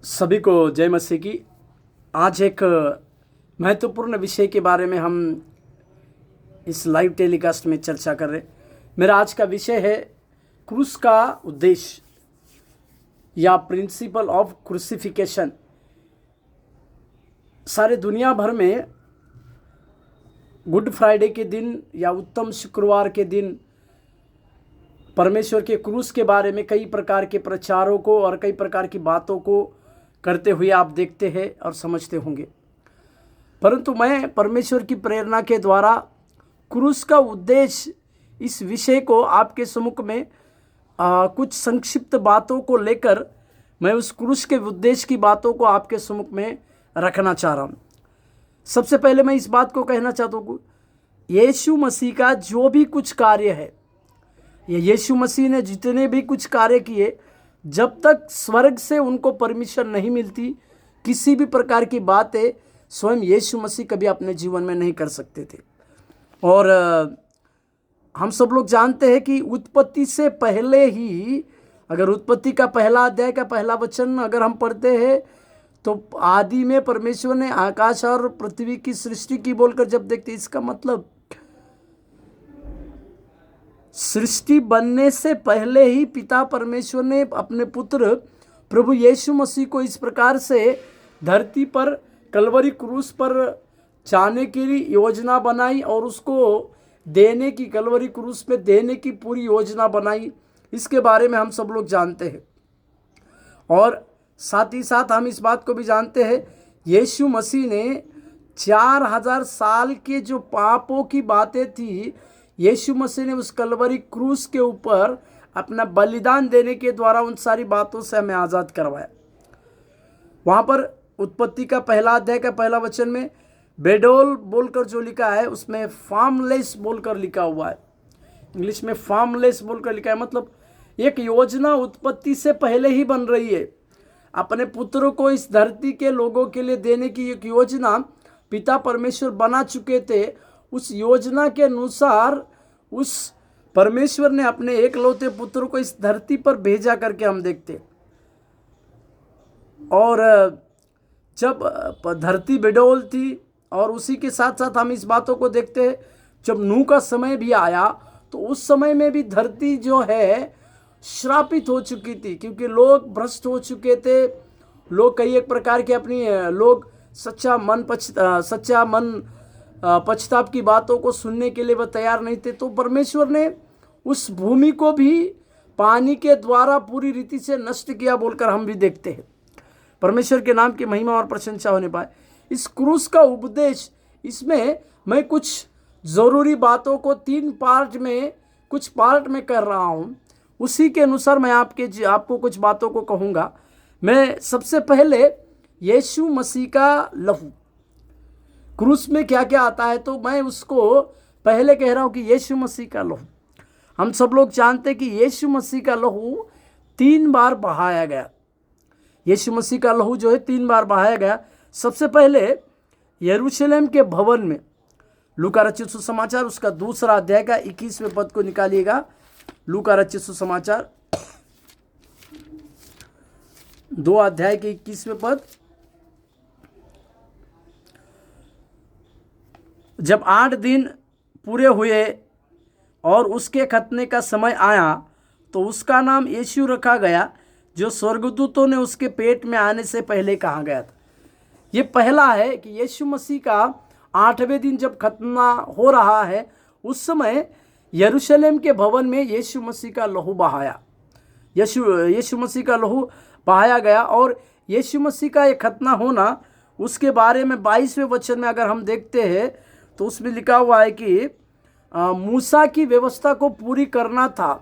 सभी को जय मसीह की। आज एक महत्वपूर्ण विषय के बारे में हम इस लाइव टेलीकास्ट में चर्चा कर रहे। मेरा आज का विषय है क्रूस का उद्देश्य या प्रिंसिपल ऑफ क्रूसिफिकेशन। सारे दुनिया भर में गुड फ्राइडे के दिन या उत्तम शुक्रवार के दिन परमेश्वर के क्रूस के बारे में कई प्रकार के प्रचारों को और कई प्रकार की बातों को करते हुए आप देखते हैं और समझते होंगे। परंतु मैं परमेश्वर की प्रेरणा के द्वारा क्रूस का उद्देश्य इस विषय को आपके सम्मुख में कुछ संक्षिप्त बातों को लेकर मैं उस क्रूस के उद्देश्य की बातों को आपके सम्मुख में रखना चाह रहा हूँ। सबसे पहले मैं इस बात को कहना चाहता हूँ, यीशु मसीह का जो भी कुछ कार्य है, ये यीशु मसीह ने जितने भी कुछ कार्य किए, जब तक स्वर्ग से उनको परमिशन नहीं मिलती, किसी भी प्रकार की बातें स्वयं यीशु मसीह कभी अपने जीवन में नहीं कर सकते थे। और हम सब लोग जानते हैं कि उत्पत्ति से पहले ही, अगर उत्पत्ति का पहला अध्याय का पहला वचन अगर हम पढ़ते हैं तो आदि में परमेश्वर ने आकाश और पृथ्वी की सृष्टि की बोलकर जब देखते, इसका मतलब सृष्टि बनने से पहले ही पिता परमेश्वर ने अपने पुत्र प्रभु यीशु मसीह को इस प्रकार से धरती पर कलवरी क्रूस पर जाने के लिए योजना बनाई और उसको देने की, कलवरी क्रूस पे देने की पूरी योजना बनाई। इसके बारे में हम सब लोग जानते हैं। और साथ ही साथ हम इस बात को भी जानते हैं, यीशु मसीह ने 4000 साल के जो पापों की बातें थी, यीशु मसीह ने उस कलवरी क्रूस के ऊपर अपना बलिदान देने के द्वारा उन सारी बातों से हमें आज़ाद करवाया। वहाँ पर उत्पत्ति का पहला अध्याय का पहला वचन में बेडोल बोलकर जो लिखा है, उसमें फार्मलेस बोलकर लिखा हुआ है। इंग्लिश में फार्मलेस बोलकर लिखा है, मतलब एक योजना उत्पत्ति से पहले ही बन रही है। अपने पुत्र को इस धरती के लोगों के लिए देने की एक योजना पिता परमेश्वर बना चुके थे। उस योजना के अनुसार उस परमेश्वर ने अपने एकलौते पुत्र को इस धरती पर भेजा करके हम देखते। और जब धरती बेडौल थी, और उसी के साथ साथ हम इस बातों को देखते हैं, जब नूह का समय भी आया तो उस समय में भी धरती जो है श्रापित हो चुकी थी, क्योंकि लोग भ्रष्ट हो चुके थे। लोग कई एक प्रकार के अपनी लोग सच्चा मन पछताप की बातों को सुनने के लिए वह तैयार नहीं थे। तो परमेश्वर ने उस भूमि को भी पानी के द्वारा पूरी रीति से नष्ट किया बोलकर हम भी देखते हैं। परमेश्वर के नाम की महिमा और प्रशंसा होने पाए। इस क्रूस का उपदेश, इसमें मैं कुछ ज़रूरी बातों को कुछ पार्ट में कर रहा हूँ। उसी के अनुसार मैं आपको कुछ बातों को कहूँगा। मैं सबसे पहले यीशु मसीह का लहू, क्रूस में क्या क्या आता है, तो मैं उसको पहले कह रहा हूँ कि यीशु मसीह का लहू। हम सब लोग जानते हैं कि यीशु मसीह का लहू 3 बार बहाया गया। यीशु मसीह का लहू जो है 3 बार बहाया गया। सबसे पहले यरूशलेम के भवन में, लूका रचित सुसमाचार उसका 2 अध्याय का 21वें पद को निकालिएगा। लूका रचित सुसमाचार 2 अध्याय के 21वें पद। जब 8 दिन पूरे हुए और उसके खतने का समय आया तो उसका नाम यीशु रखा गया, जो स्वर्गदूतों ने उसके पेट में आने से पहले कहा गया था। ये पहला है कि यीशु मसीह का 8वें दिन जब खतना हो रहा है, उस समय यरूशलेम के भवन में यीशु मसीह का लहू बहाया। यीशु मसीह का लहू बहाया गया। और यीशु मसीह का ये खतना होना, उसके बारे में 22वें वचन में अगर हम देखते हैं तो उसमें लिखा हुआ है कि मूसा की व्यवस्था को पूरी करना था।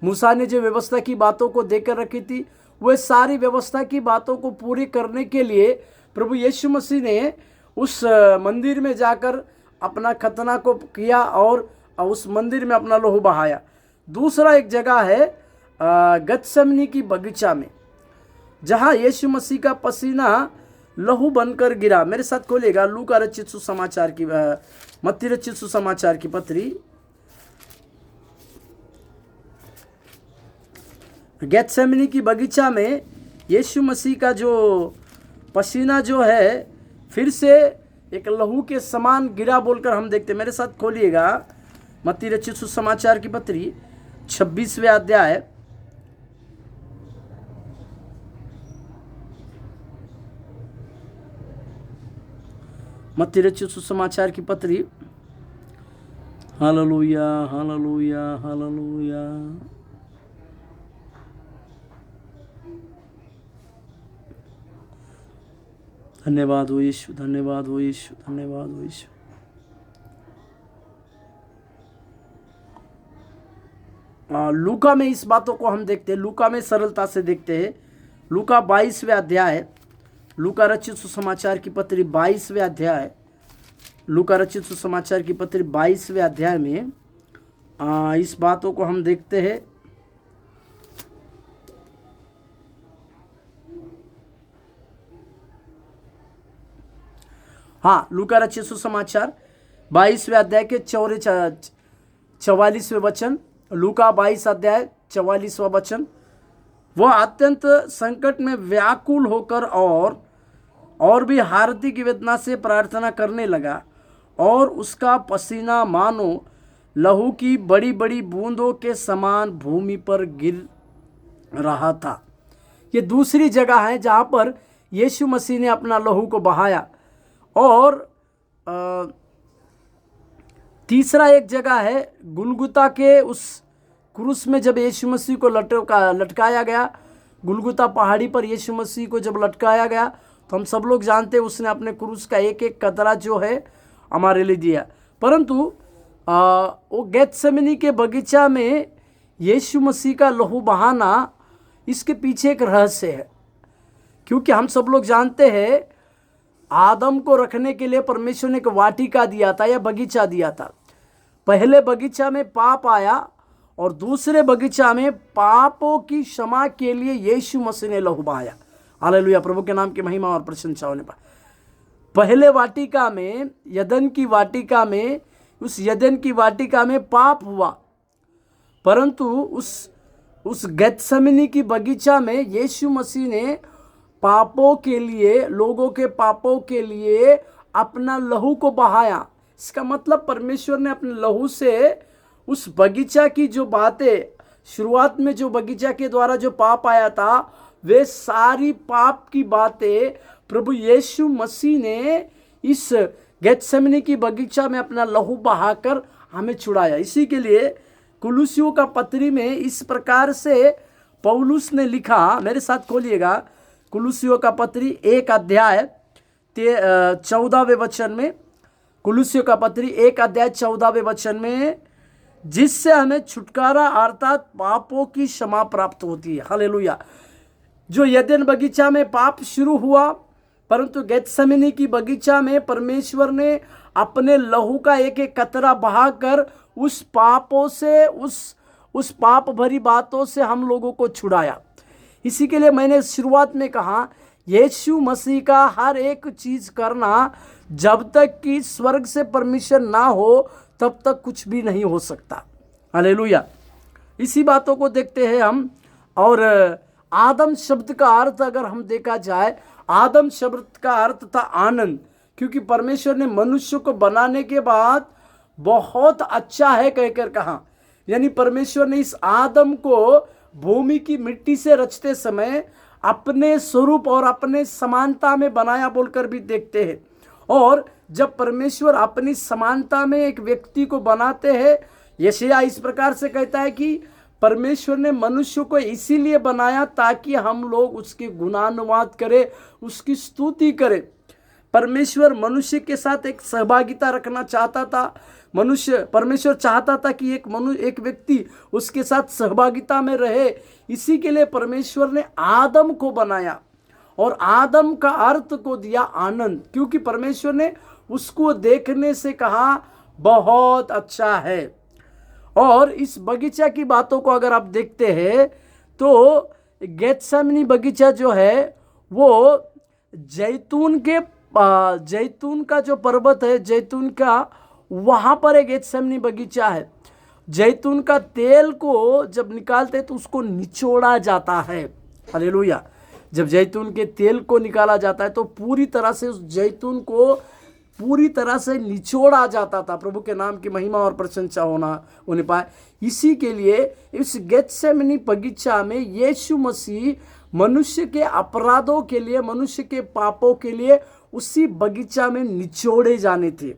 मूसा ने जो व्यवस्था की बातों को देकर रखी थी, वह सारी व्यवस्था की बातों को पूरी करने के लिए प्रभु यीशु मसीह ने उस मंदिर में जाकर अपना खतना को किया और उस मंदिर में अपना लहू बहाया। दूसरा एक जगह है गतसमनी की बगीचा में, जहाँ यीशु मसीह का पसीना लहू बनकर गिरा। मेरे साथ खोलिएगा लूका रचित सुसमाचार की, मत्ती रचित सुसमाचार की पत्री, गेतसेमनी की बगीचा में यीशु मसीह का जो पसीना जो है फिर से एक लहू के समान गिरा बोलकर हम देखते। मेरे साथ खोलिएगा मत्ती रचित सुसमाचार की पत्री 26वें अध्याय। मत्ती रचित सुसमाचार की पत्री। Hallelujah hallelujah hallelujah. धन्यवाद हो यीशु, धन्यवाद हो यीशु, धन्यवाद हो यीशु। लूका में इस बातों को हम देखते हैं, लूका में सरलता से देखते हैं। लूका 22वें अध्याय, लूका रचित सुसमाचार की पत्री 22वें अध्याय, लूका रचित सुसमाचार की पत्री 22वें अध्याय में इस बातों को हम देखते हैं। हाँ, लूका रचित सुसमाचार 22वें अध्याय के 44वें वचन, लूका 22 अध्याय 44वां वचन। वह अत्यंत संकट में व्याकुल होकर और भी हार्दिक वेदना से प्रार्थना करने लगा, और उसका पसीना मानो लहू की बड़ी बड़ी बूंदों के समान भूमि पर गिर रहा था। ये दूसरी जगह है जहाँ पर यीशु मसीह ने अपना लहू को बहाया। और तीसरा एक जगह है गुलगुता के उस क्रूस में, जब यीशु मसीह को लटकाया गया, गुलगुता पहाड़ी पर यीशु मसीह को जब लटकाया गया, तो हम सब लोग जानते हैं उसने अपने क्रूस का एक एक कतरा जो है हमारे लिए दिया। परंतु वो गेत्सेमनी के बगीचा में यीशु मसीह का लहू बहाना, इसके पीछे एक रहस्य है। क्योंकि हम सब लोग जानते हैं आदम को रखने के लिए परमेश्वर ने एक वाटिका दिया था या बगीचा दिया था। पहले बगीचा में पाप आया और दूसरे बगीचा में पापों की क्षमा के लिए यीशु मसीह ने लहू बहाया। हालेलुया, प्रभु के नाम की महिमा और प्रशंसा होने पर। पहले वाटिका में, यदन की वाटिका में, उस यदन की वाटिका में पाप हुआ, परंतु उस गेत्सेमनी की बगीचा में यीशु मसीह ने पापों के लिए, लोगों के पापों के लिए अपना लहू को बहाया। इसका मतलब परमेश्वर ने अपने लहू से उस बगीचा की जो बातें, शुरुआत में जो बगीचा के द्वारा जो पाप आया था, वे सारी पाप की बातें प्रभु यीशु मसीह ने इस गेत्सेमनी की बगीचा में अपना लहू बहाकर हमें छुड़ाया। इसी के लिए कुलुसियों का पत्री में इस प्रकार से पौलुस ने लिखा। मेरे साथ खोलिएगा कुलुसियों का पत्री 1 अध्याय 14वें वचन में। कुलुसियों का पत्री 1 अध्याय 14वें वचन में, जिससे हमें छुटकारा अर्थात पापों की क्षमा प्राप्त होती है। हालेलुया। जो यदेन बगीचा में पाप शुरू हुआ, परंतु गेत्सेमनी की बगीचा में परमेश्वर ने अपने लहू का एक एक कतरा बहाकर उस पापों से, उस पाप भरी बातों से हम लोगों को छुड़ाया। इसी के लिए मैंने शुरुआत में कहा, यीशु मसीह का हर एक चीज करना, जब तक कि स्वर्ग से परमिशन ना हो तब तक कुछ भी नहीं हो सकता। हालेलुया। इसी बातों को देखते हैं हम। और आदम शब्द का अर्थ अगर हम देखा जाए, आदम शब्द का अर्थ था आनंद, क्योंकि परमेश्वर ने मनुष्य को बनाने के बाद बहुत अच्छा है कहकर कहा। यानी परमेश्वर ने इस आदम को भूमि की मिट्टी से रचते समय अपने स्वरूप और अपने समानता में बनाया बोलकर भी देखते हैं। और जब परमेश्वर अपनी समानता में एक व्यक्ति को बनाते हैं, यशायाह इस प्रकार से कहता है कि परमेश्वर ने मनुष्य को इसीलिए बनाया ताकि हम लोग उसके गुणानुवाद करें, उसकी स्तुति करें। परमेश्वर मनुष्य के साथ एक सहभागिता रखना चाहता था। परमेश्वर चाहता था कि एक व्यक्ति उसके साथ सहभागिता में रहे। इसी के लिए परमेश्वर ने आदम को बनाया और आदम का अर्थ को दिया आनंद, क्योंकि परमेश्वर ने उसको देखने से कहा बहुत अच्छा है। और इस बगीचा की बातों को अगर आप देखते हैं तो गेत्सेमनी बगीचा जो है वो जैतून का जो पर्वत है, जैतून का, वहाँ पर एक गेत्सेमनी बगीचा है। जैतून का तेल को जब निकालते तो उसको निचोड़ा जाता है। हालेलुया। जब जैतून के तेल को निकाला जाता है तो पूरी तरह से उस जैतून को पूरी तरह से निचोड़ा जाता था। प्रभु के नाम की महिमा और प्रशंसा होने पाए। इसी के लिए इस गेत्सेमनी बगीचा में यीशु मसीह मनुष्य के अपराधों के लिए, मनुष्य के पापों के लिए उसी बगीचा में निचोड़े जाने थे।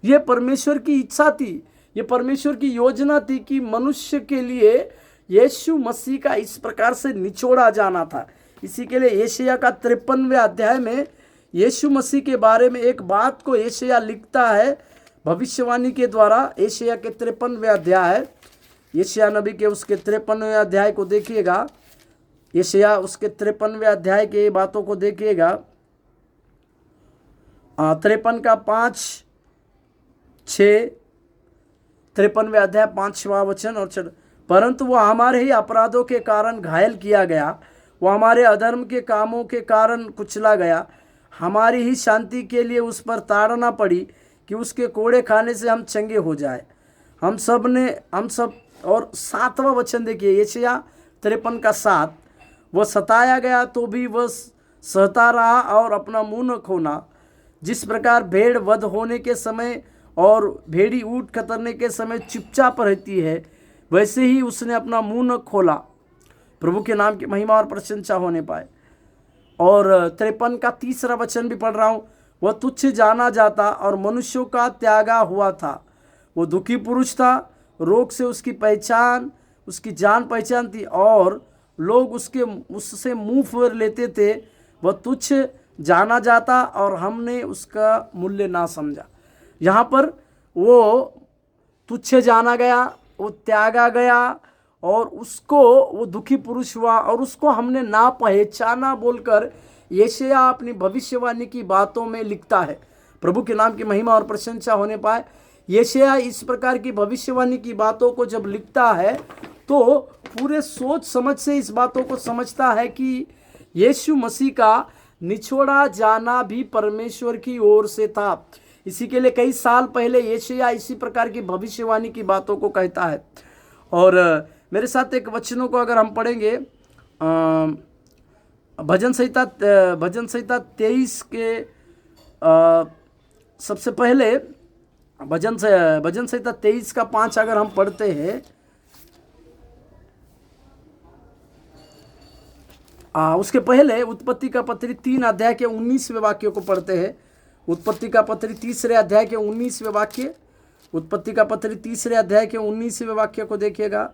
ये परमेश्वर की इच्छा थी, ये परमेश्वर की योजना थी कि मनुष्य के लिए यीशु मसीह का इस प्रकार से निचोड़ा जाना था। इसी के लिए यशायाह का 53वें अध्याय में यीशु मसीह के बारे में एक बात को यशायाह लिखता है भविष्यवाणी के द्वारा। यशायाह के 53वें अध्याय, यशायाह नबी के उसके 53वें अध्याय को देखिएगा। यशायाह उसके 53वें अध्याय के बातों को देखिएगा। 53 का 5, 6, 53वें अध्याय 5वां वचन और 6। परंतु वह हमारे ही अपराधों के कारण घायल किया गया, वह हमारे अधर्म के कामों के कारण कुचला गया। हमारी ही शांति के लिए उस पर ताड़ना पड़ी कि उसके कोड़े खाने से हम चंगे हो जाए। हम सब। और 7वां वचन देखिए, यशायाह 53 का 7। वह सताया गया तो भी वह सहता रहा और अपना मुंह न खोना। जिस प्रकार भेड़ वध होने के समय और भेड़ी ऊँट कतरने के समय चुपचाप रहती है, वैसे ही उसने अपना मुंह न खोला। प्रभु के नाम की महिमा और प्रशंसा होने पाए। और 53 का 3रा वचन भी पढ़ रहा हूँ। वह तुच्छ जाना जाता और मनुष्यों का त्यागा हुआ था। वो दुखी पुरुष था, रोग से उसकी जान पहचान थी और लोग उससे मुंह फेर लेते थे। वह तुच्छ जाना जाता और हमने उसका मूल्य ना समझा। यहाँ पर वो तुच्छ जाना गया, वो त्यागा गया और वो दुखी पुरुष हुआ और उसको हमने ना पहचाना बोलकर यशायाह अपनी भविष्यवाणी की बातों में लिखता है। प्रभु के नाम की महिमा और प्रशंसा होने पाए। यशायाह इस प्रकार की भविष्यवाणी की बातों को जब लिखता है तो पूरे सोच समझ से इस बातों को समझता है कि यीशु मसीह का निछोड़ा जाना भी परमेश्वर की ओर से था। इसी के लिए कई साल पहले यशायाह इसी प्रकार की भविष्यवाणी की बातों को कहता है। और मेरे साथ एक वचनों को अगर हम पढ़ेंगे, भजन संहिता 23 के सबसे पहले भजन संहिता 23 का 5 अगर हम पढ़ते हैं, उसके पहले उत्पत्ति का पत्री 3 अध्याय के 19वें वाक्य को पढ़ते हैं। उत्पत्ति का पत्री 3रे अध्याय के 19वें वाक्य, उत्पत्ति का पत्री 3रे अध्याय के 19वें वाक्य को देखिएगा।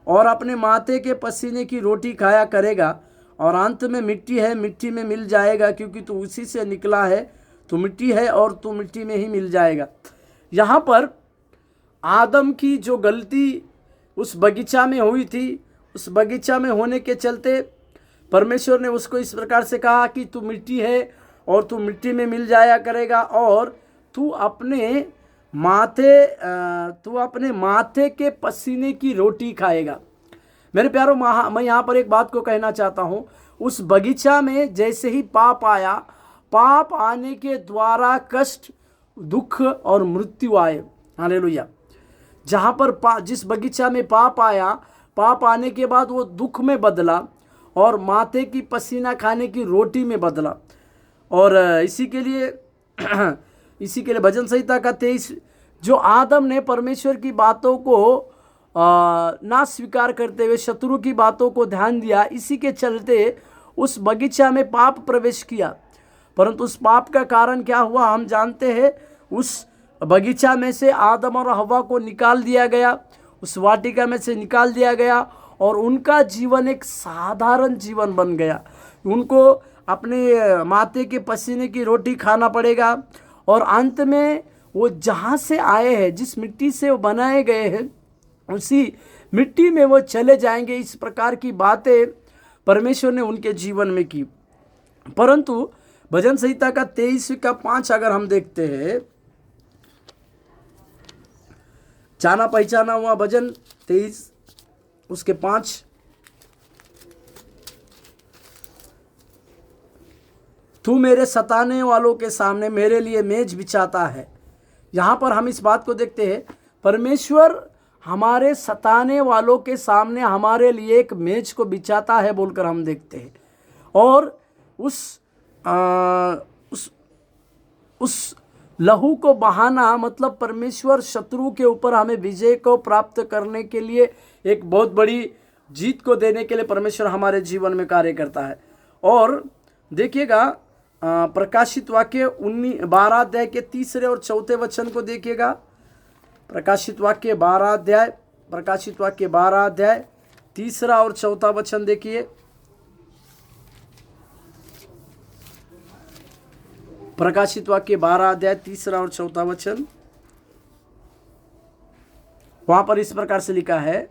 और अपने माथे के पसीने की रोटी खाया करेगा और अंत में मिट्टी है, मिट्टी में मिल जाएगा, क्योंकि तू उसी से निकला है, तू मिट्टी है और तू मिट्टी में ही मिल जाएगा। यहाँ पर आदम की जो गलती उस बगीचा में हुई थी, उस बगीचा में होने के चलते परमेश्वर ने उसको इस प्रकार से कहा कि तू मिट्टी है और तू मिट्टी में मिल जाया करेगा और तू अपने माथे के पसीने की रोटी खाएगा। मेरे प्यारों, मैं यहाँ पर एक बात को कहना चाहता हूँ। उस बगीचा में जैसे ही पाप आया, पाप आने के द्वारा कष्ट, दुख और मृत्यु आए। हालेलुया। जहाँ पर जिस बगीचा में पाप आया, पाप आने के बाद वो दुख में बदला और माथे की पसीना खाने की रोटी में बदला। और इसी के लिए भजन संहिता का 23, जो आदम ने परमेश्वर की बातों को ना स्वीकार करते हुए शत्रु की बातों को ध्यान दिया, इसी के चलते उस बगीचा में पाप प्रवेश किया। परंतु उस पाप का कारण क्या हुआ हम जानते हैं। उस बगीचा में से आदम और हव्वा को निकाल दिया गया, उस वाटिका में से निकाल दिया गया और उनका जीवन एक साधारण जीवन बन गया। उनको अपने माथे के पसीने की रोटी खाना पड़ेगा और अंत में वो जहाँ से आए हैं, जिस मिट्टी से वो बनाए गए हैं, उसी मिट्टी में वो चले जाएंगे। इस प्रकार की बातें परमेश्वर ने उनके जीवन में की। परंतु भजन संहिता का 23 का 5 अगर हम देखते हैं, जाना पहचाना हुआ भजन 23 उसके 5, तू मेरे सताने वालों के सामने मेरे लिए मेज बिछाता है। यहाँ पर हम इस बात को देखते हैं, परमेश्वर हमारे सताने वालों के सामने हमारे लिए एक मेज को बिछाता है बोलकर हम देखते हैं। और उस लहू को बहाना मतलब परमेश्वर शत्रु के ऊपर हमें विजय को प्राप्त करने के लिए, एक बहुत बड़ी जीत को देने के लिए परमेश्वर हमारे जीवन में कार्य करता है। और देखिएगा प्रकाशित वाक्य 12 अध्याय के 3 और 4 वचन को देखिएगा। प्रकाशित वाक्य 12 अध्याय 3 और 4 वचन देखिए। प्रकाशित वाक्य 12 अध्याय 3 और 4 वचन, वहां पर इस प्रकार से लिखा है,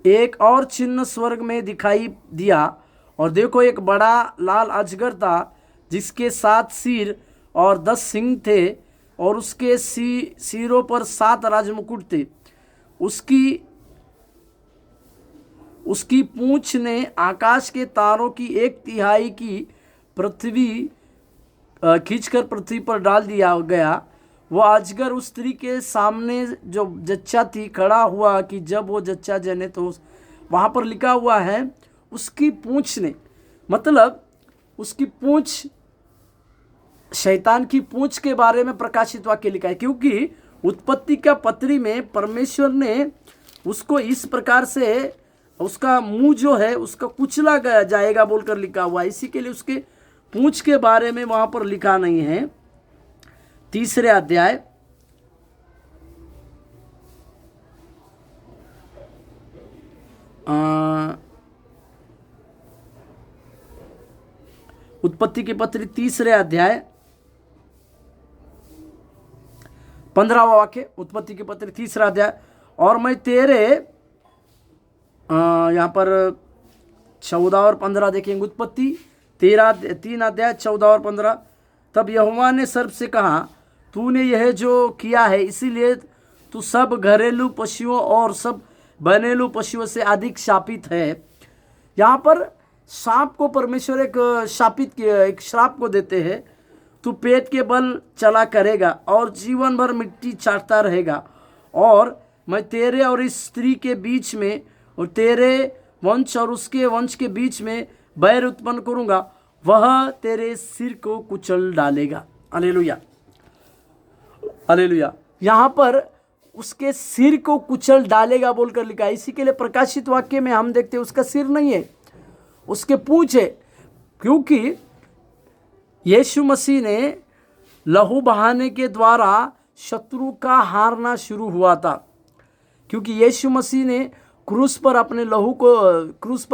एक और चिन्ह स्वर्ग में दिखाई दिया और देखो एक बड़ा लाल अजगर था जिसके 7 सिर और 10 सींग थे और उसके सिरों पर 7 राजमुकुट थे। उसकी पूंछ ने आकाश के तारों की 1/3 की पृथ्वी खींचकर पृथ्वी पर डाल दिया गया। वह अजगर उस स्त्री के सामने जो जच्चा थी खड़ा हुआ कि जब वो जच्चा जने, तो वहाँ पर लिखा हुआ है उसकी पूंछ ने, मतलब उसकी पूंछ, शैतान की पूंछ के बारे में प्रकाशित वाक्य लिखा है, क्योंकि उत्पत्ति का पत्री में परमेश्वर ने उसको इस प्रकार से, उसका मुंह जो है उसका कुचला जाएगा बोलकर लिखा हुआ है। इसी के लिए उसके पूंछ के बारे में वहां पर लिखा नहीं है। 3 अध्याय उत्पत्ति के पत्री 3 अध्याय 15वां वाक्य, उत्पत्ति के पत्र 3 अध्याय, और मैं तेरे यहाँ पर 14 और 15 देखेंगे। उत्पत्ति 3 अध्याय 14 और 15। तब यहोवा ने सर्प से कहा, तूने यह जो किया है इसीलिए तू सब घरेलू पशुओं और सब बनेलू पशुओं से अधिक शापित है। यहाँ पर सांप को परमेश्वर एक श्राप को देते हैं, तू पेट के बल चला करेगा और जीवन भर मिट्टी चाटता रहेगा, और मैं तेरे और इस स्त्री के बीच में और तेरे वंश और उसके वंश के बीच में बैर उत्पन्न करूंगा, वह तेरे सिर को कुचल डालेगा। Hallelujah, hallelujah. यहाँ पर उसके सिर को कुचल डालेगा बोलकर लिखा है। इसी के लिए प्रकाशित वाक्य में हम देखते हैं उसका सिर नहीं है, उसके पूंछ है, क्योंकि यीशु मसीह ने लहू बहाने के द्वारा शत्रु का हारना शुरू हुआ था, क्योंकि यीशु मसीह ने क्रूस पर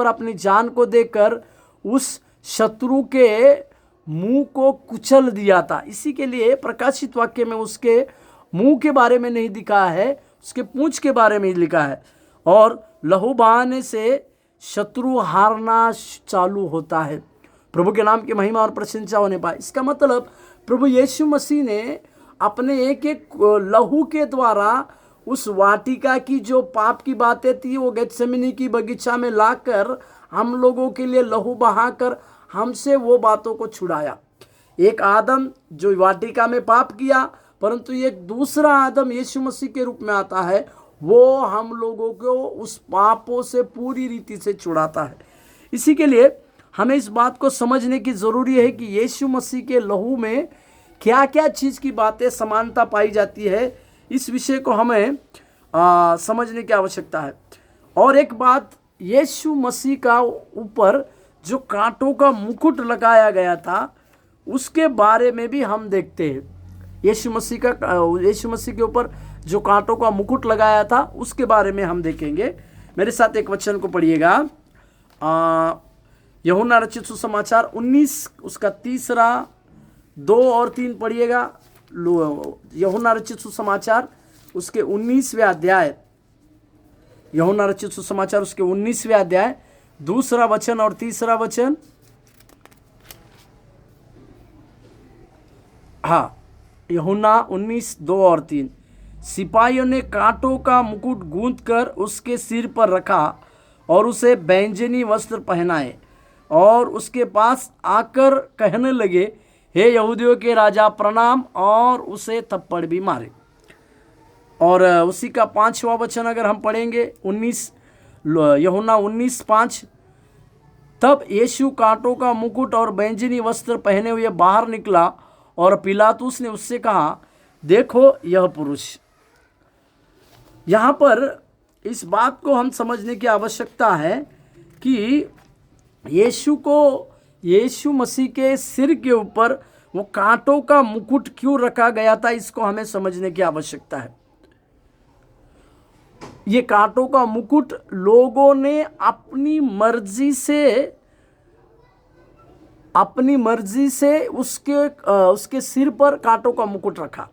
अपनी जान को देकर उस शत्रु के मुंह को कुचल दिया था। इसी के लिए प्रकाशित वाक्य में उसके मुंह के बारे में नहीं लिखा है, उसके पूंछ के बारे में लिखा है। और लहू बहाने से शत्रु हारना चालू होता है। प्रभु के नाम की महिमा और प्रशंसा होने पाए। इसका मतलब प्रभु यीशु मसीह ने अपने एक लहू के द्वारा उस वाटिका की जो पाप की बातें थी वो गेत्सेमनी की बगीचा में लाकर हम लोगों के लिए लहू बहाकर हमसे वो बातों को छुड़ाया। एक आदम जो वाटिका में पाप किया, परंतु एक दूसरा आदम यीशु मसीह के रूप में आता है, वो हम लोगों को उस पापों से पूरी रीति से छुड़ाता है। इसी के लिए हमें इस बात को समझने की ज़रूरी है कि यीशु मसीह के लहू में क्या क्या चीज़ की बातें समानता पाई जाती है, इस विषय को हमें समझने की आवश्यकता है। और एक बात, यीशु मसीह का ऊपर जो कांटों का मुकुट लगाया गया था उसके बारे में भी हम देखते हैं। यीशु मसीह के ऊपर जो कांटों का मुकुट लगाया था उसके बारे में हम देखेंगे। मेरे साथ एक वचन को पढ़िएगा, यूहन्ना रचित सुसमाचार 19 उसका 3, 2 और 3 पढ़िएगा। यूहन्ना रचित सुसमाचार उसके 19वें अध्याय, यूहन्ना रचित सुसमाचार उसके 19वें अध्याय 2 वचन और 3 वचन। हाँ, यूहन्ना 19, 2 और 3। सिपाहियों ने कांटों का मुकुट गूंथ कर उसके सिर पर रखा और उसे बैंजनी वस्त्र पहनाए और उसके पास आकर कहने लगे, हे यहूदियों के राजा प्रणाम, और उसे थप्पड़ भी मारे। और उसी का 5वां वचन अगर हम पढ़ेंगे, यूहन्ना 19:5, तब यीशु कांटों का मुकुट और बैंजनी वस्त्र पहने हुए बाहर निकला और पिलातुस ने उससे कहा, देखो यह पुरुष। यहाँ पर इस बात को हम समझने की आवश्यकता है कि यीशु मसीह के सिर के ऊपर वो कांटों का मुकुट क्यों रखा गया था, इसको हमें समझने की आवश्यकता है। ये कांटों का मुकुट लोगों ने अपनी मर्जी से उसके सिर पर कांटों का मुकुट रखा,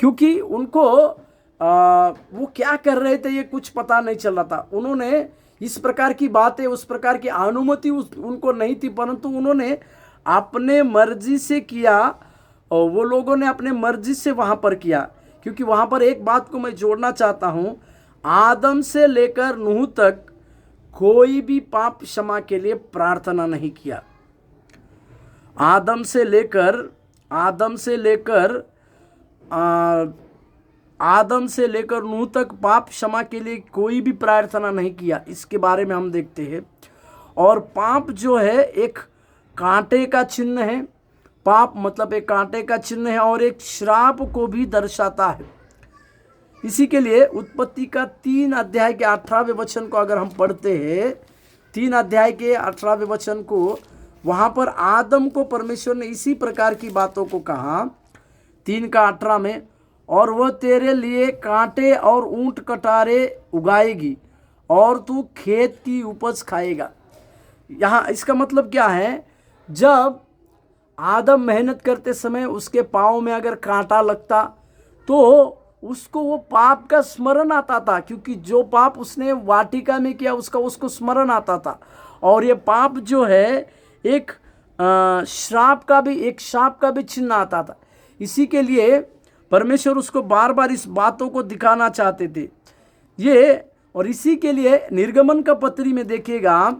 क्योंकि उनको वो क्या कर रहे थे ये कुछ पता नहीं चल रहा था। उन्होंने इस प्रकार की बातें, उस प्रकार की अनुमति उनको नहीं थी, परंतु उन्होंने अपने मर्जी से किया और वो लोगों ने अपने मर्जी से वहाँ पर किया। क्योंकि वहाँ पर एक बात को मैं जोड़ना चाहता हूँ, आदम से लेकर नूह तक कोई भी पाप क्षमा के लिए प्रार्थना नहीं किया। आदम से लेकर नूह तक पाप क्षमा के लिए कोई भी प्रार्थना नहीं किया, इसके बारे में हम देखते हैं। और पाप जो है एक कांटे का चिन्ह है, पाप मतलब एक कांटे का चिन्ह है और एक श्राप को भी दर्शाता है। इसी के लिए उत्पत्ति का 3 अध्याय के 18वें वचन को अगर हम पढ़ते हैं, 3 अध्याय के 18वें वचन को, वहाँ पर आदम को परमेश्वर ने इसी प्रकार की बातों को कहा, 3 का 18 में, और वह तेरे लिए कांटे और ऊंट कटारे उगाएगी और तू खेत की उपज खाएगा। यहाँ इसका मतलब क्या है, जब आदम मेहनत करते समय उसके पाँव में अगर कांटा लगता तो उसको वो पाप का स्मरण आता था, क्योंकि जो पाप उसने वाटिका में किया उसको स्मरण आता था। और ये पाप जो है एक श्राप का भी चिन्ह आता था। इसी के लिए परमेश्वर उसको बार बार इस बातों को दिखाना चाहते थे और इसी के लिए निर्गमन का पत्री में देखिएगा,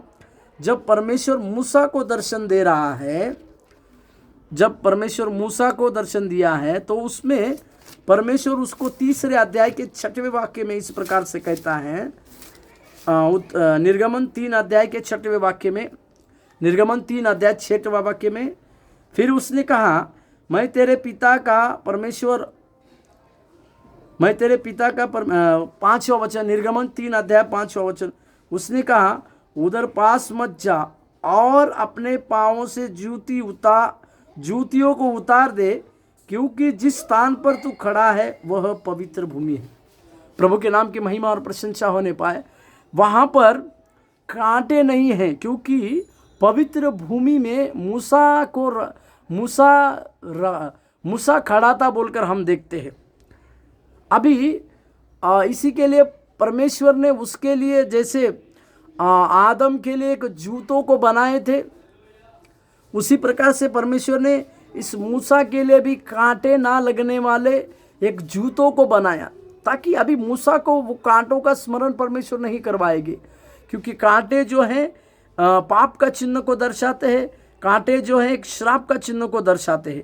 जब परमेश्वर मूसा को दर्शन दे रहा है, जब परमेश्वर मूसा को दर्शन दिया है, तो उसमें परमेश्वर उसको 3 अध्याय के 6वें वाक्य में इस प्रकार से कहता है, निर्गमन 3 अध्याय के 6वें वाक्य में, निर्गमन 3 अध्याय 6वें वाक्य में, फिर उसने कहा, मैं तेरे पिता का 5वां वचन, निर्गमन 3 अध्याय 5वां वचन, उसने कहा, उधर पास मत जा और अपने पाँवों से जूतियों को उतार दे, क्योंकि जिस स्थान पर तू खड़ा है वह पवित्र भूमि है। प्रभु के नाम की महिमा और प्रशंसा होने पाए। वहाँ पर कांटे नहीं हैं, क्योंकि पवित्र भूमि में मूसा खड़ा था बोलकर हम देखते हैं। अभी इसी के लिए परमेश्वर ने उसके लिए जैसे आदम के लिए एक जूतों को बनाए थे, उसी प्रकार से परमेश्वर ने इस मूसा के लिए भी कांटे ना लगने वाले एक जूतों को बनाया, ताकि अभी मूसा को वो कांटों का स्मरण परमेश्वर नहीं करवाएंगे, क्योंकि कांटे जो हैं पाप का चिन्ह को दर्शाते हैं, कांटे जो हैं एक श्राप का चिन्ह को दर्शाते हैं।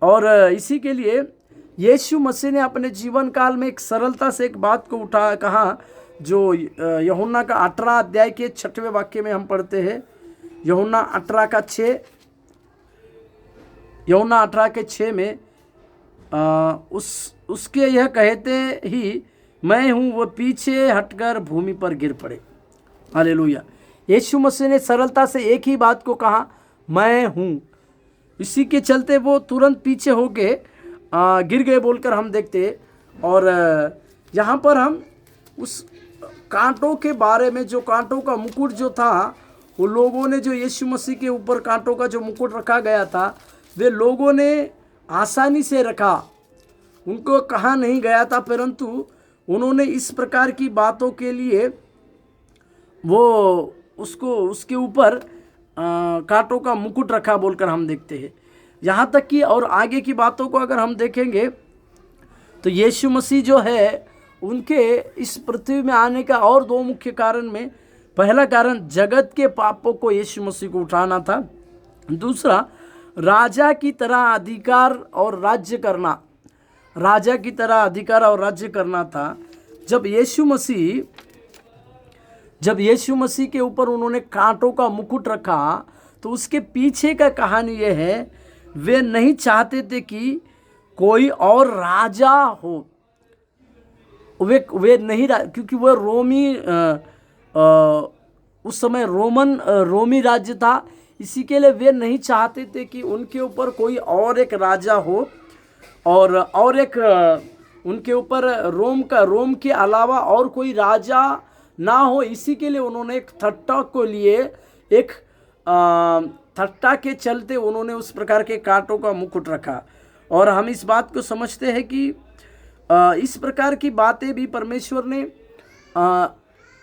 और इसी के लिए यीशु मसीह ने अपने जीवन काल में एक सरलता से एक बात को कहा, जो यूहन्ना का 18 अध्याय के 6वें वाक्य में हम पढ़ते हैं, यूहन्ना 18 का 6, यूहन्ना 18 के 6 में उसके यह कहते ही मैं हूँ, वह पीछे हटकर भूमि पर गिर पड़े। हालेलुया। यीशु मसीह ने सरलता से एक ही बात को कहा, मैं हूँ। इसी के चलते वो तुरंत पीछे होके गिर गए बोलकर हम देखते। और यहाँ पर हम उस कांटों के बारे में, जो कांटों का मुकुट जो था, वो लोगों ने जो यीशु मसीह के ऊपर कांटों का जो मुकुट रखा गया था, वे लोगों ने आसानी से रखा, उनको कहा नहीं गया था, परंतु उन्होंने इस प्रकार की बातों के लिए वो उसके ऊपर कांटों का मुकुट रखा बोलकर हम देखते हैं। यहाँ तक कि और आगे की बातों को अगर हम देखेंगे तो यीशु मसीह जो है, उनके इस पृथ्वी में आने का और 2 मुख्य कारण में, पहला कारण जगत के पापों को यीशु मसीह को उठाना था, दूसरा राजा की तरह अधिकार और राज्य करना, राजा की तरह अधिकार और राज्य करना था। जब जब यीशु मसीह के ऊपर उन्होंने कांटों का मुकुट रखा तो उसके पीछे का कहानी यह है, वे नहीं चाहते थे कि कोई और राजा हो। वे नहीं, क्योंकि वह उस समय रोमी राज्य था, इसी के लिए वे नहीं चाहते थे कि उनके ऊपर कोई और एक राजा हो और एक उनके ऊपर रोम के अलावा और कोई राजा ना हो। इसी के लिए उन्होंने एक ठट्टा को लिए, एक ठट्टा के चलते उन्होंने उस प्रकार के कांटों का मुकुट रखा। और हम इस बात को समझते हैं कि इस प्रकार की बातें भी परमेश्वर ने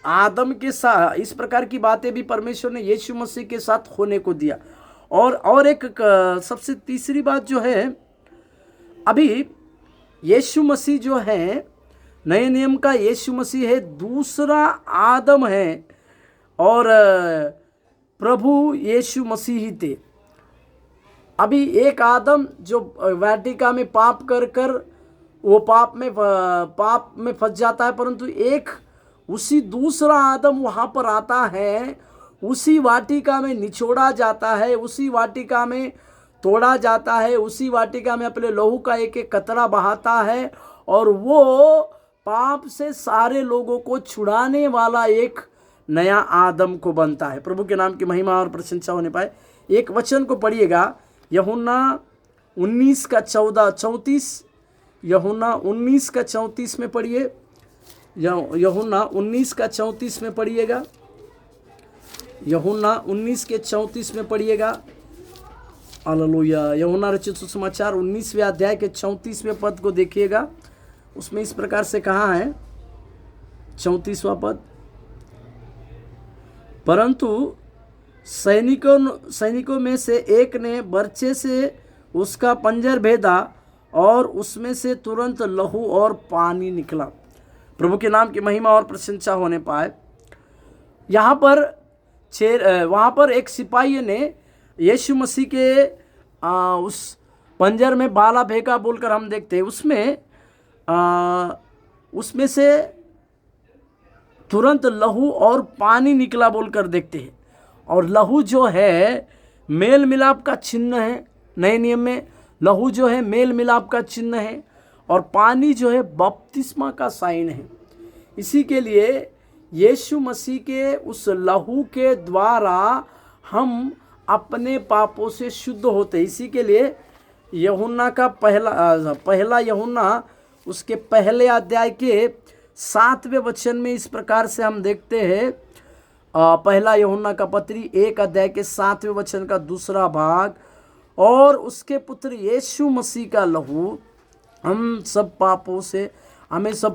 आदम के साथ, इस प्रकार की बातें भी परमेश्वर ने यीशु मसीह के साथ होने को दिया। और एक सबसे तीसरी बात जो है, अभी यीशु मसीह जो है, नए नियम का यीशु मसीह है, दूसरा आदम है और प्रभु यीशु मसीह ही थे। अभी एक आदम जो वाटिका में पाप कर वो पाप में फंस जाता है, परंतु एक उसी दूसरा आदम वहाँ पर आता है, उसी वाटिका में निचोड़ा जाता है, उसी वाटिका में तोड़ा जाता है, उसी वाटिका में अपने लहू का एक एक कतरा बहाता है और वो पाप से सारे लोगों को छुड़ाने वाला एक नया आदम को बनता है। प्रभु के नाम की महिमा और प्रशंसा होने पाए। एक वचन को पढ़िएगा, यूहन्ना 19:34, यूहन्ना 19:34 में पढ़िए, यूहन्ना 19:34 में पढ़िएगा, यूहन्ना 19:34 में पढ़िएगा। हालेलुया। यूहन्ना रचित सुसमाचार 19वें अध्याय के 34वें पद को देखिएगा। उसमें इस प्रकार से कहा है, 34वां पद, परंतु सैनिकों में से एक ने बर्छे से उसका पंजर भेदा और उसमें से तुरंत लहू और पानी निकला। प्रभु के नाम की महिमा और प्रशंसा होने पाए। यहाँ पर वहाँ पर एक सिपाही ने यीशु मसीह के उस पंजर में बाला फेंका बोलकर हम देखते हैं। उसमें से तुरंत लहू और पानी निकला बोलकर देखते हैं। और लहू जो है मेल मिलाप का चिन्ह है। नए नियम में लहू जो है मेल मिलाप का चिन्ह है और पानी जो है बपतिस्मा का साइन है। इसी के लिए यीशु मसीह के उस लहू के द्वारा हम अपने पापों से शुद्ध होते। इसी के लिए यूहन्ना का पहला यूहन्ना उसके पहले अध्याय के 7वें वचन में इस प्रकार से हम देखते हैं। पहला यूहन्ना का पत्री 1 अध्याय के 7वें वचन का दूसरा भाग, और उसके पुत्र यीशु मसीह का लहू हमें सब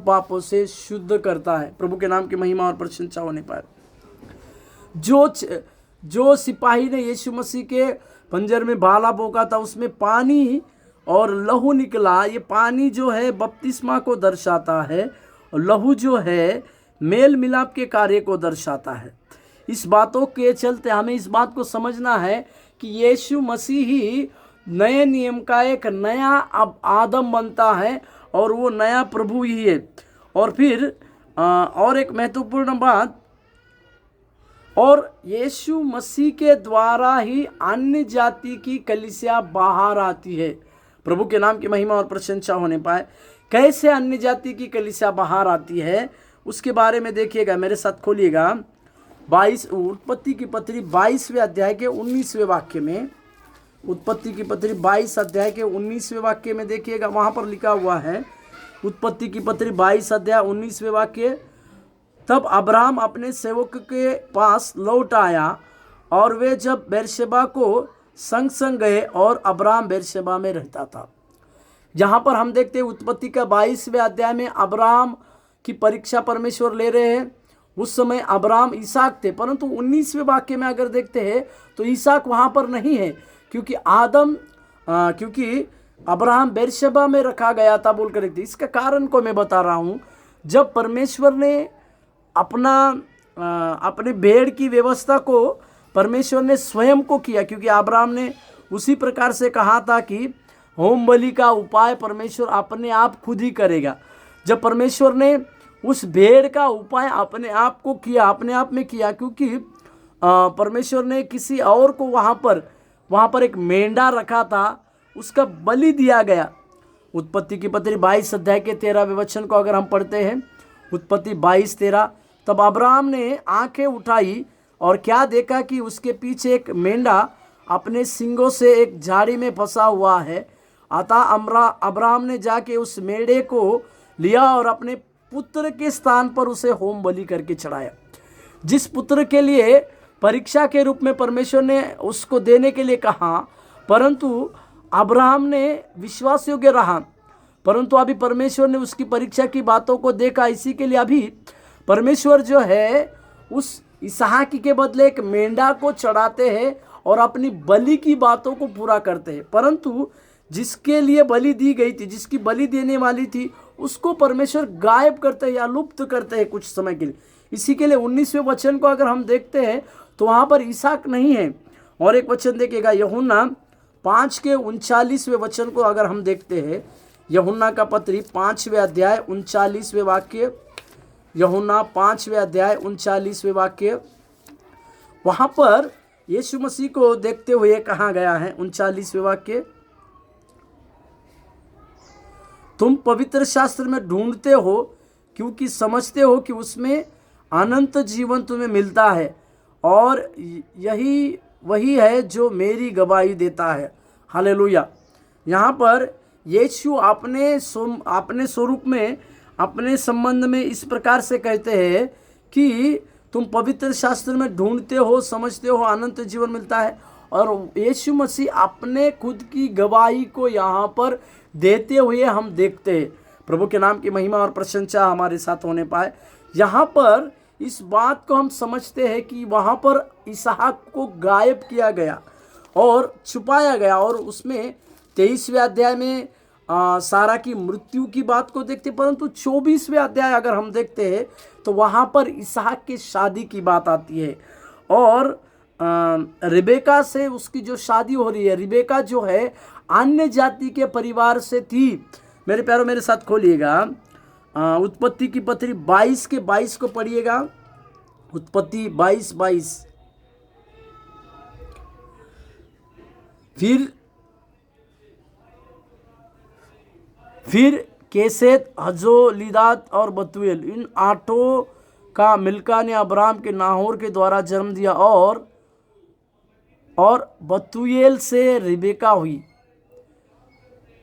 पापों से शुद्ध करता है। प्रभु के नाम की महिमा और प्रशंसा होने पाए। जो सिपाही ने यीशु मसीह के पंजर में भाला बोका था, उसमें पानी और लहू निकला। ये पानी जो है बपतिस्मा को दर्शाता है और लहू जो है मेल मिलाप के कार्य को दर्शाता है। इस बातों के चलते हमें इस बात को समझना है कि यीशु मसीह ही नए नियम का एक नया अब आदम बनता है और वो नया प्रभु ही है। और फिर और एक महत्वपूर्ण बात, और यीशु मसीह के द्वारा ही अन्य जाति की कलीसिया बाहर आती है। प्रभु के नाम की महिमा और प्रशंसा होने पाए। कैसे अन्य जाति की कलीसिया बाहर आती है उसके बारे में देखिएगा, मेरे साथ खोलिएगा। उत्पत्ति की पत्री 22वें अध्याय के 19वें वाक्य में, उत्पत्ति की पत्री 22 अध्याय के 19वें वाक्य में देखिएगा। वहाँ पर लिखा हुआ है, उत्पत्ति की पत्री 22 अध्याय 19वें वाक्य, तब अब्राहम अपने सेवक के पास लौट आया और वे जब बेरशेबा को संग संग गए और अब्राहम बेरशेबा में रहता था। यहाँ पर हम देखते हैं उत्पत्ति का 22वें अध्याय में अब्राहम की परीक्षा परमेश्वर ले रहे हैं। उस समय अब्राहम इसहाक थे, परंतु 19वें वाक्य में अगर देखते हैं तो इसहाक वहाँ पर नहीं है, क्योंकि अब्राहम बेरशेबा में रखा गया था बोलकर देखते। इसका कारण को मैं बता रहा हूँ। जब परमेश्वर ने अपने भेड़ की व्यवस्था को परमेश्वर ने स्वयं को किया, क्योंकि अब्राहम ने उसी प्रकार से कहा था कि होम बलि का उपाय परमेश्वर अपने आप खुद ही करेगा। जब परमेश्वर ने उस भेड़ का उपाय अपने आप को किया, अपने आप में किया, क्योंकि परमेश्वर ने किसी और को वहाँ पर एक मेंढा रखा था, उसका बलि दिया गया। उत्पत्ति की पत्री 22 अध्याय के 13वें वचन को अगर हम पढ़ते हैं, उत्पत्ति 22:13, तब अब्राहम ने आंखें उठाई और क्या देखा कि उसके पीछे एक मेंढा अपने सींगों से एक झाड़ी में फंसा हुआ है। अतः अब्राहम ने जाके उस मेंढे को लिया और अपने पुत्र के स्थान पर उसे होम बलि करके चढ़ाया। जिस पुत्र के लिए परीक्षा के रूप में परमेश्वर ने उसको देने के लिए कहा, परंतु अब्राहम ने विश्वास योग्य रहा, परंतु अभी परमेश्वर ने उसकी परीक्षा की बातों को देखा। इसी के लिए अभी परमेश्वर जो है उस इसहाक के बदले एक मेंढा को चढ़ाते हैं और अपनी बलि की बातों को पूरा करते हैं। परंतु जिसके लिए बलि दी गई थी, जिसकी बलि देने वाली थी, उसको परमेश्वर गायब करते हैं या लुप्त करते हैं कुछ समय के लिए। इसी के लिए 19वें वचन को अगर हम देखते हैं तो वहाँ पर इसहाक नहीं है। और एक वचन देखिएगा, यूहन्ना 5 के 39वें वचन को अगर हम देखते हैं, यूहन्ना का पत्री 5वें अध्याय 39वें वाक्य, यूहन्ना 5वें अध्याय 39वें वाक्य, वहाँ पर यीशु मसीह को देखते हुए कहा गया है। 39वें वाक्य, तुम पवित्र शास्त्र में ढूंढते हो क्योंकि समझते हो कि उसमें अनंत जीवन तुम्हें मिलता है, और यही वही है जो मेरी गवाही देता है। हालेलुया। यहाँ पर यीशु अपने स्वरूप में, अपने संबंध में इस प्रकार से कहते हैं कि तुम पवित्र शास्त्र में ढूंढते हो, समझते हो, अनंत जीवन मिलता है, और यीशु मसीह अपने खुद की गवाही को यहाँ पर देते हुए हम देखते हैं। प्रभु के नाम की महिमा और प्रशंसा हमारे साथ होने पाए। यहाँ पर इस बात को हम समझते हैं कि वहाँ पर इसहाक को गायब किया गया और छुपाया गया, और उसमें 23वें अध्याय में सारा की मृत्यु की बात को देखते, परंतु 24वें अध्याय अगर हम देखते हैं तो वहाँ पर इसहाक की शादी की बात आती है, और रिबेका से उसकी जो शादी हो रही है। रिबेका जो है अन्य जाति के परिवार से थी। मेरे प्यारों, मेरे साथ खोलिएगा उत्पत्ति की पत्री 22 के 22 को पढ़िएगा। उत्पत्ति 22:22, फिर केसेत, हजोलिदात और बतूएल, इन 8 का मिल्का ने अब्राहम के नाहोर के द्वारा जन्म दिया, और बतूएल से रिबेका हुई।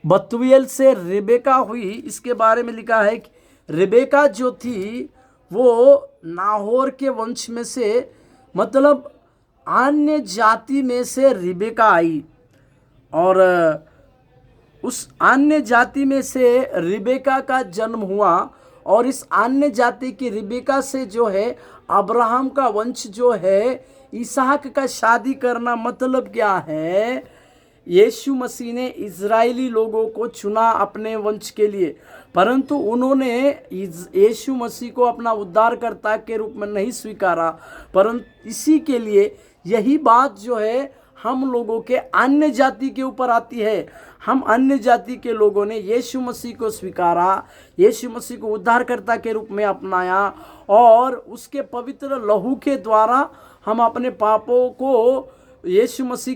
बतूएल से रिबेका हुई, इसके बारे में लिखा है कि रिबेका जो थी वो नाहोर के वंश में से, मतलब अन्य जाति में से रिबेका आई, और उस अन्य जाति में से रिबेका का जन्म हुआ, और इस अन्य जाति की रिबेका से जो है अब्राहम का वंश जो है, इसहाक का शादी करना मतलब क्या है? यीशु मसीह ने इजरायली लोगों को चुना अपने वंश के लिए, परंतु उन्होंने यीशु मसीह को अपना उद्धारकर्ता के रूप में नहीं स्वीकारा। परंतु इसी के लिए यही बात जो है हम लोगों के अन्य जाति के ऊपर आती है। हम अन्य जाति के लोगों ने यीशु मसीह को स्वीकारा, यीशु मसीह को उद्धारकर्ता के रूप में अपनाया, और उसके पवित्र लहू के द्वारा हम अपने पापों को, यीशु मसीह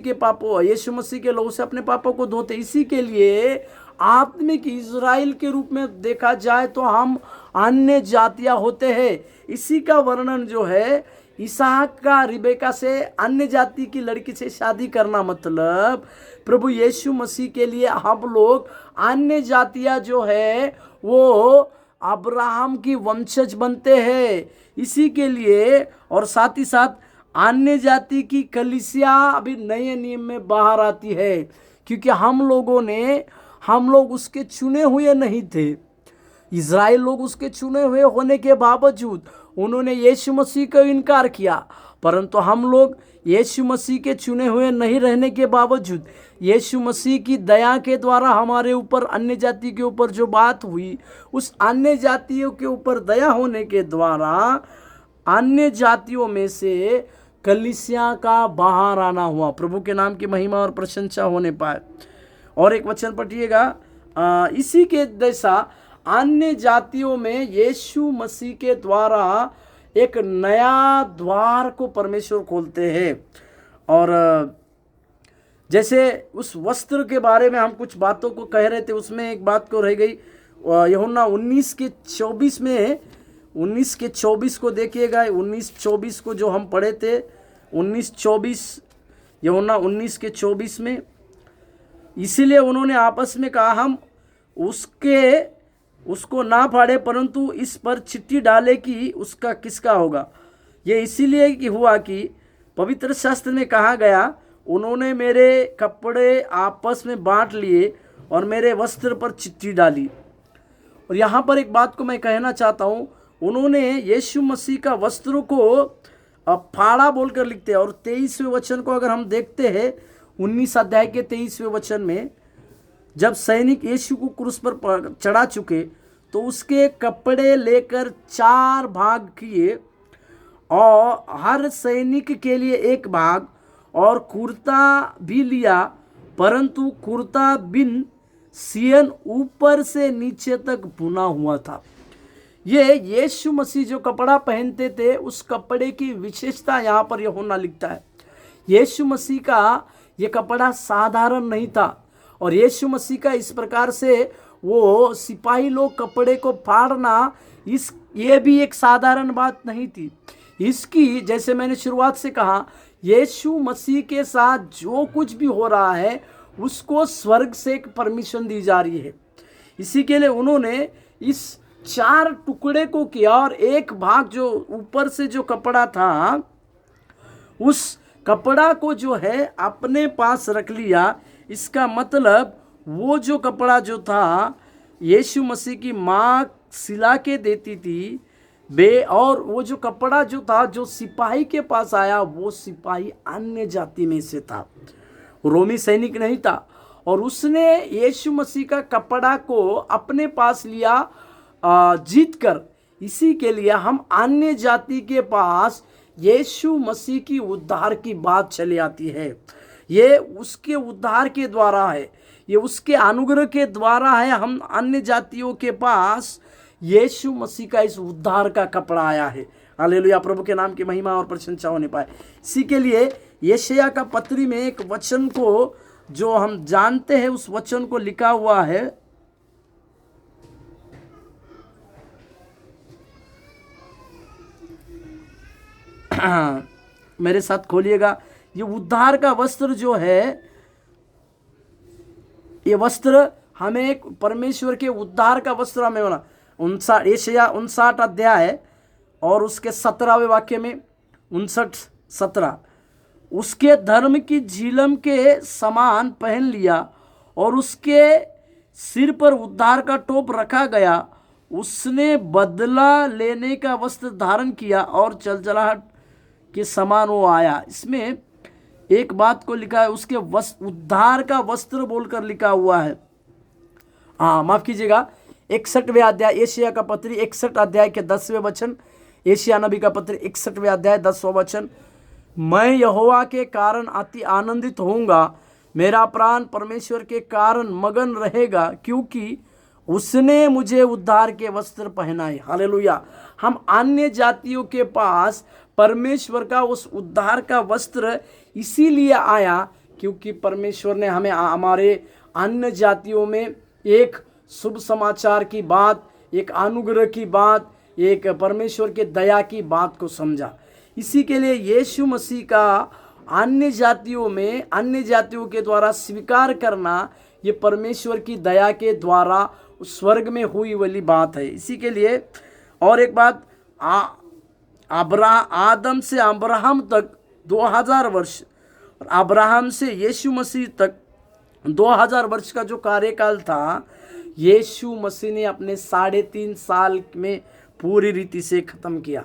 के लहू से अपने पापों को धोते। इसी के लिए आत्मिक इज़राइल के रूप में देखा जाए तो हम अन्य जातियां होते हैं। इसी का वर्णन जो है, इसहाक का रिबेका से, अन्य जाति की लड़की से शादी करना मतलब प्रभु यीशु मसीह के लिए हम लोग अन्य जातियां जो है वो अब्राहम की वंशज बनते हैं। इसी के लिए, और साथ ही साथ अन्य जाति की कलीसिया अभी नए नियम में बाहर आती है, क्योंकि हम लोग उसके चुने हुए नहीं थे। इज़राइल लोग उसके चुने हुए होने के बावजूद उन्होंने यीशु मसीह को इनकार किया, परंतु हम लोग यीशु मसीह के चुने हुए नहीं रहने के बावजूद यीशु मसीह की दया के द्वारा हमारे ऊपर, अन्य जाति के ऊपर जो बात हुई, उस अन्य जातियों के ऊपर दया होने के द्वारा अन्य जातियों में से कलीसिया का बाहर आना हुआ। प्रभु के नाम की महिमा और प्रशंसा होने पाए। और एक वचन पढ़िएगा, इसी के जैसा अन्य जातियों में यीशु मसीह के द्वारा एक नया द्वार को परमेश्वर खोलते हैं। और जैसे उस वस्त्र के बारे में हम कुछ बातों को कह रहे थे, उसमें एक बात को रह गई, यूहन्ना 19:24 में, 19:24 को देखिएगा, 19:24 को जो हम पढ़े थे, 19:24, यूहन्ना 19:24 में, इसीलिए उन्होंने आपस में कहा, हम उसको ना फाड़े परंतु इस पर चिट्ठी डाले कि उसका किसका होगा। ये इसीलिए कि हुआ कि पवित्र शास्त्र में कहा गया, उन्होंने मेरे कपड़े आपस में बांट लिए और मेरे वस्त्र पर चिट्ठी डाली। और यहाँ पर एक बात को मैं कहना चाहता हूँ, उन्होंने यीशु मसीह का वस्त्र को फाड़ा बोलकर लिखते हैं। और 23वें वचन को अगर हम देखते हैं, 19 अध्याय के 23वें वचन में, जब सैनिक यीशु को क्रूस पर चढ़ा चुके तो उसके कपड़े लेकर 4 भाग किए और हर सैनिक के लिए एक भाग, और कुर्ता भी लिया, परंतु कुर्ता बिन सियन ऊपर से नीचे तक बुना हुआ था। ये यीशु मसीह जो कपड़ा पहनते थे, उस कपड़े की विशेषता यहाँ पर यूहन्ना लिखता है। यीशु मसीह का ये कपड़ा साधारण नहीं था, और यीशु मसीह का इस प्रकार से वो सिपाही लोग कपड़े को फाड़ना, ये भी एक साधारण बात नहीं थी। इसकी, जैसे मैंने शुरुआत से कहा, यीशु मसीह के साथ जो कुछ भी हो रहा है उसको स्वर्ग से एक परमिशन दी जा रही है। इसी के लिए उन्होंने इस 4 टुकड़े को किया, और एक भाग जो ऊपर से जो कपड़ा था, उस कपड़ा को जो है अपने पास रख लिया। इसका मतलब वो जो कपड़ा जो था, यीशु मसीह की माँ सिला के देती थी और वो जो कपड़ा जो था, जो सिपाही के पास आया, वो सिपाही अन्य जाति में से था, रोमी सैनिक नहीं था। और उसने यीशु मसीह का कपड़ा को अपने पास लिया जीत कर। इसी के लिए हम अन्य जाति के पास यीशु मसीह की उद्धार की बात चली आती है। ये उसके उद्धार के द्वारा है, ये उसके अनुग्रह के द्वारा है। हम अन्य जातियों के पास यीशु मसीह का इस उद्धार का कपड़ा आया है। हालेलुया, प्रभु के नाम की महिमा और प्रशंसा होने पाए। इसी के लिए यशायाह का पत्री में एक वचन को जो हम जानते हैं, उस वचन को लिखा हुआ है, मेरे साथ खोलिएगा। ये उद्धार का वस्त्र जो है, ये वस्त्र हमें परमेश्वर के उद्धार का वस्त्र हमें होना। यशायाह 59 अध्याय और उसके 17वें वाक्य में, 59-17, उसके धर्म की झिलम के समान पहन लिया और उसके सिर पर उद्धार का टोप रखा गया। उसने बदला लेने का वस्त्र धारण किया और चलचलाहट के समान वो आया। इसमें एक बात को लिखा है, उसके उद्धार का वस्त्र बोलकर लिखा हुआ है। माफ कीजिएगा, 61वें अध्याय यशायाह का पत्री 61 अध्याय के 10वें वचन, यशायाह नबी का पत्र 61वें अध्याय 10वां वचन, मैं यहोवा के कारण अति आनंदित होऊंगा, मेरा प्राण परमेश्वर के कारण मगन रहेगा, क्योंकि उसने मुझे उद्धार के वस्त्र पहनाए। हालेलुया। हम अन्य जातियों के पास परमेश्वर का उस उद्धार का वस्त्र इसीलिए आया क्योंकि परमेश्वर ने हमें हमारे अन्य जातियों में एक शुभ समाचार की बात, एक अनुग्रह की बात, एक परमेश्वर के दया की बात को समझा। इसी के लिए यीशु मसीह का अन्य जातियों में, अन्य जातियों के द्वारा स्वीकार करना, ये परमेश्वर की दया के द्वारा स्वर्ग में हुई वाली बात है। इसी के लिए और एक बात, आदम से अब्राहम तक 2000 वर्ष और अब्राहम से यीशु मसीह तक 2000 वर्ष का जो कार्यकाल था, यीशु मसीह ने अपने 3.5 साल में पूरी रीति से खत्म किया।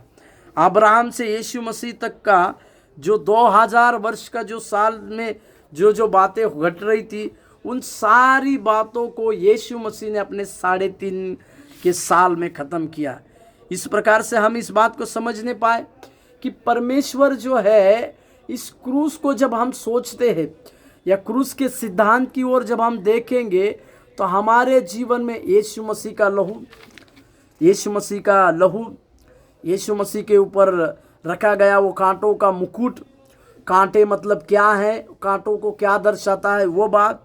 अब्राहम से यीशु मसीह तक का जो 2000 वर्ष का जो साल में जो बातें घट रही थी, उन सारी बातों को यीशु मसीह ने अपने 3.5 के साल में ख़त्म किया। इस प्रकार से हम इस बात को समझने पाए कि परमेश्वर जो है, इस क्रूस को जब हम सोचते हैं या क्रूस के सिद्धांत की ओर जब हम देखेंगे, तो हमारे जीवन में यीशु मसीह का लहू, यीशु मसीह का लहू, यीशु मसीह के ऊपर रखा गया वो कांटों का मुकुट, कांटे मतलब क्या है, कांटों को क्या दर्शाता है वो बात।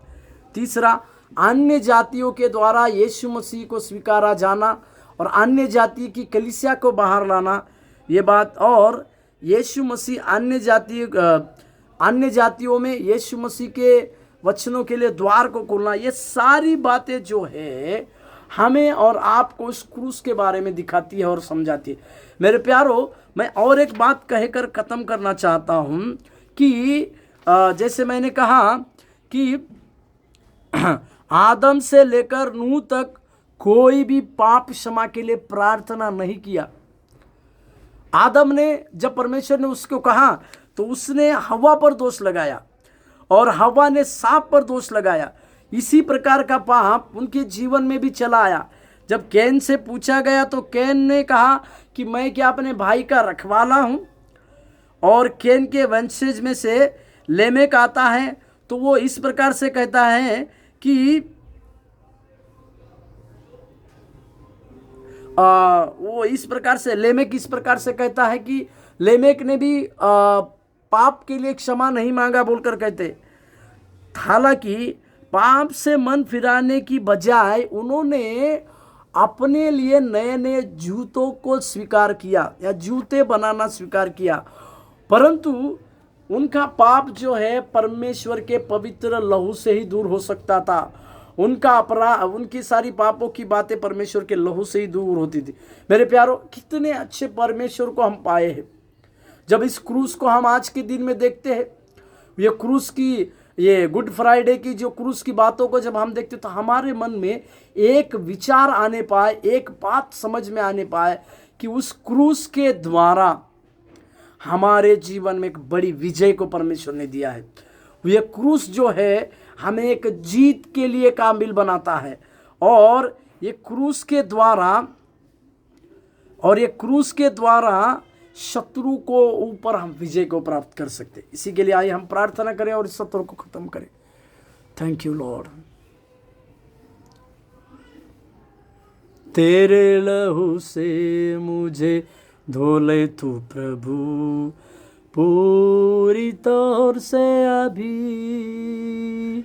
तीसरा, अन्य जातियों के द्वारा यीशु मसीह को स्वीकारा जाना और अन्य जाति की कलीसिया को बाहर लाना, ये बात। और यीशु मसीह अन्य जातियों में यीशु मसीह के वचनों के लिए द्वार को खोलना, ये सारी बातें जो है हमें और आपको उस क्रूस के बारे में दिखाती है और समझाती है। मेरे प्यारो, मैं और एक बात कहकर ख़त्म करना चाहता हूँ कि जैसे मैंने कहा कि आदम से लेकर नूह तक कोई भी पाप क्षमा के लिए प्रार्थना नहीं किया। आदम ने, जब परमेश्वर ने उसको कहा तो उसने हवा पर दोष लगाया और हवा ने सांप पर दोष लगाया। इसी प्रकार का पाप उनके जीवन में भी चला आया। जब कैन से पूछा गया तो कैन ने कहा कि मैं क्या अपने भाई का रखवाला हूं, और कैन के वंशज में से लेमेक आता है तो वो इस प्रकार से कहता है कि वो इस प्रकार से लेमेक इस प्रकार से कहता है कि लेमेक ने भी पाप के लिए क्षमा नहीं मांगा बोलकर कहते। हालांकि पाप से मन फिराने की बजाय उन्होंने अपने लिए नए नए जूतों को स्वीकार किया या जूते बनाना स्वीकार किया, परंतु उनका पाप जो है परमेश्वर के पवित्र लहू से ही दूर हो सकता था। उनका अपराध, उनकी सारी पापों की बातें परमेश्वर के लहू से ही दूर होती थी। मेरे प्यारो, कितने अच्छे परमेश्वर को हम पाए हैं। जब इस क्रूस को हम आज के दिन में देखते हैं, ये क्रूस की, ये गुड फ्राइडे की जो क्रूस की बातों को जब हम देखते तो हमारे मन में एक विचार आने पाए, एक बात समझ में आने पाए कि उस क्रूस के द्वारा हमारे जीवन में एक बड़ी विजय को परमेश्वर ने दिया है। ये क्रूस जो है हमें एक जीत के लिए काबिल बनाता है, और ये क्रूस के द्वारा शत्रु को ऊपर हम विजय को प्राप्त कर सकते। इसी के लिए आइए हम प्रार्थना करें और इस सत्र को खत्म करें। Thank you Lord. तेरे लहू से मुझे धो ले तू प्रभु पूरी तौर से अभी,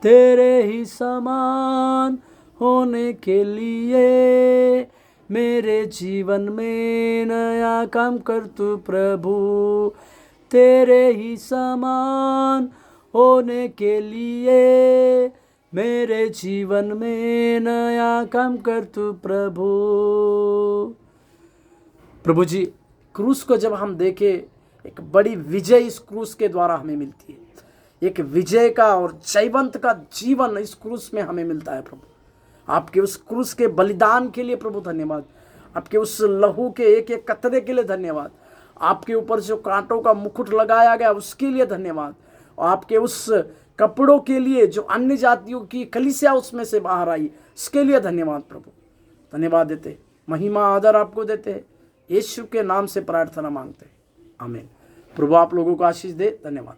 तेरे ही समान होने के लिए मेरे जीवन में नया काम कर तू प्रभु, तेरे ही समान होने के लिए मेरे जीवन में नया काम कर तू प्रभु। प्रभु जी, क्रूस को जब हम देखें, एक बड़ी विजय इस क्रूस के द्वारा हमें मिलती है। एक विजय का और जयवंत का जीवन इस क्रूस में हमें मिलता है। प्रभु, आपके उस क्रूस के बलिदान के लिए प्रभु धन्यवाद। आपके उस लहू के एक एक कतरे के लिए धन्यवाद। आपके ऊपर जो कांटों का मुकुट लगाया गया उसके लिए धन्यवाद। और आपके उस कपड़ों के लिए जो अन्य जातियों की कलीसिया उसमें से बाहर आई, इसके लिए धन्यवाद। प्रभु धन्यवाद देते, महिमा आदर आपको देते, यीशु के नाम से प्रार्थना मांगते, आमीन। प्रभु आप लोगों को आशीष दे। धन्यवाद।